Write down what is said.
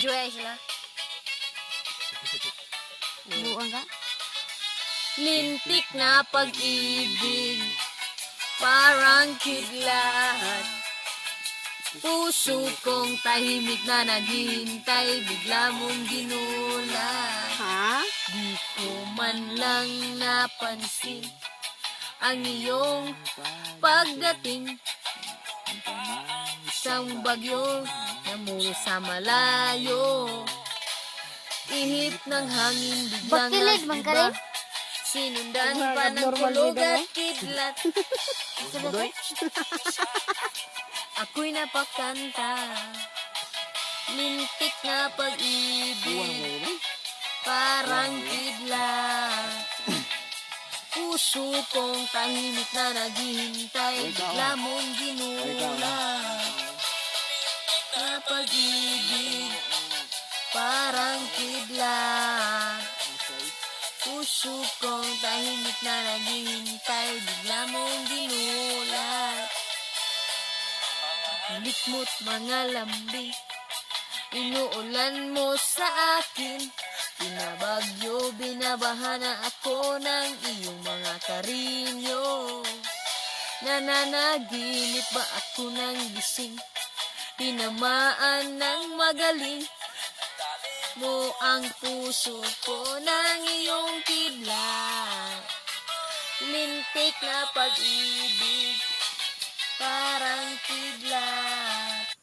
Shuey sila. Buang ka? Lintik na pag-ibig, parang kidlat. Puso kong tahimik na naghihintay, bigla mong ginulat. Ha? Di ko man lang napansin ang iyong pagdating. Isang bagyo namuro sa malayo, ihip ng hangin biglang Bakilid man ka rin? sinundan pa ng kulog at kidlat. Ako'y napakanta, lintik na pag-ibig, parang kidlat. Puso kong tahimik na naghihintay, bigla mong ginulat. Na pag-ibig, parang kidlat. Puso kong tahimik na naghihintay, bigla mong ginulat. Likmot mga lambing, inuulan mo sa akin. Binabagyo, binabaha na ako ng iyong mga karinyo. Nananaginip ba ako ng gising? Tinamaan ng magaling mo ang puso ko ng iyong kidlat. Lintik na pag-ibig, parang kidlat.